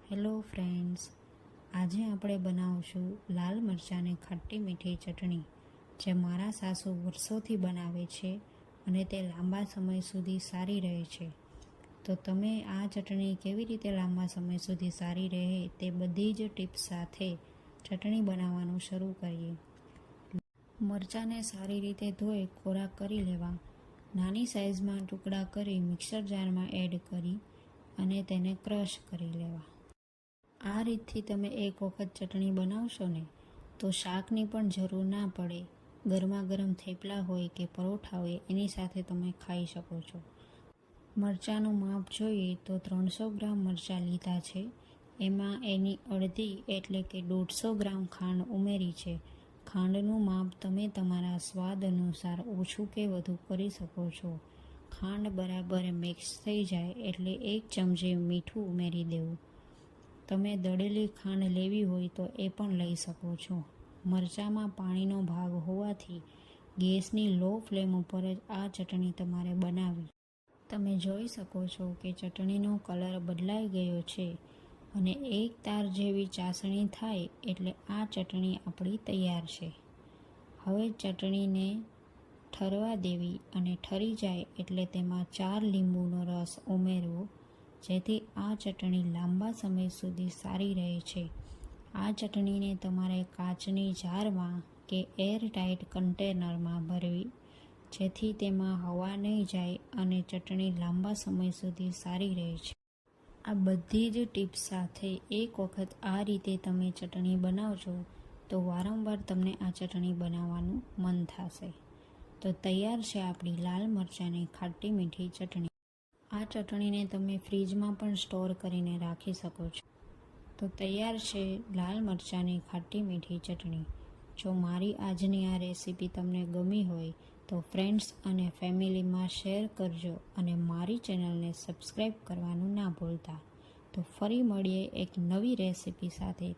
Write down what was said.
Hello friends, આજે આપણે બનાવશું લાલ મરચાંની ખાટી મીઠી ચટણી, જે મારા સાસુ વર્ષોથી બનાવે છે અને તે લાંબા સમય સુધી સારી રહે છે. તો તમે આ ચટણી કેવી રીતે લાંબા સમય સુધી સારી રહે તે બધી જ ટિપ્સ સાથે ચટણી બનાવવાનું શરૂ કરીએ. મરચાંને સારી રીતે ધોઈ કોરા કરી લેવા. નાની સાઇઝમાં ટુકડા કરી મિક્સર જારમાં એડ કરી અને તેને ક્રશ કરી લેવા. આ રીતથી તમે એક વખત ચટણી બનાવશો ને તો શાકની પણ જરૂર ના પડે. ગરમા ગરમ થેપલા હોય કે પરોઠા હોય એની સાથે તમે ખાઈ શકો છો. મરચાંનું માપ જોઈએ તો 300 ગ્રામ મરચાં લીધા છે. એમાં એની અડધી એટલે કે 150 ગ્રામ ખાંડ ઉમેરી છે. ખાંડનું માપ તમે તમારા સ્વાદ અનુસાર ઓછું કે વધુ કરી શકો છો. ખાંડ બરાબર મિક્સ થઈ જાય એટલે 1 ચમચી મીઠું ઉમેરી દેવું. તમે દળેલી ખાંડ લેવી હોય તો એ પણ લઈ શકો છો. મરચાંમાં પાણીનો ભાગ હોવાથી ગેસની લો ફ્લેમ ઉપર જ આ ચટણી તમારે બનાવવી. તમે જોઈ શકો છો કે ચટણીનો કલર બદલાઈ ગયો છે અને એક તાર જેવી ચાસણી થાય એટલે આ ચટણી આપણી તૈયાર છે. હવે ચટણીને ઠરવા દેવી અને ઠરી જાય એટલે તેમાં 4 લીંબુનો રસ ઉમેરવો, જેથી આ ચટણી લાંબા સમય સુધી સારી રહે છે. આ ચટણીને તમારે કાચની જારમાં કે એરટાઇટ કન્ટેનરમાં ભરવી, જેથી તેમાં હવા નહીં જાય અને ચટણી લાંબા સમય સુધી સારી રહે છે. આ બધી જ ટિપ્સ સાથે એક વખત આ રીતે તમે ચટણી બનાવજો તો વારંવાર તમને આ ચટણી બનાવવાનું મન થશે. તો તૈયાર છે આપણી લાલ મરચાંની ખાટી મીઠી ચટણી. આ ચટણીને તમે ફ્રીજમાં પણ સ્ટોર કરીને રાખી શકો છો. તો તૈયાર છે લાલ મરચાંની ખાટી મીઠી ચટણી. જો મારી આજની આ રેસીપી તમને ગમી હોય તો ફ્રેન્ડ્સ અને ફેમિલીમાં શેર કરજો અને મારી ચેનલને સબસ્ક્રાઈબ કરવાનું ના ભૂલતા. તો ફરી મળીએ એક નવી રેસીપી સાથે.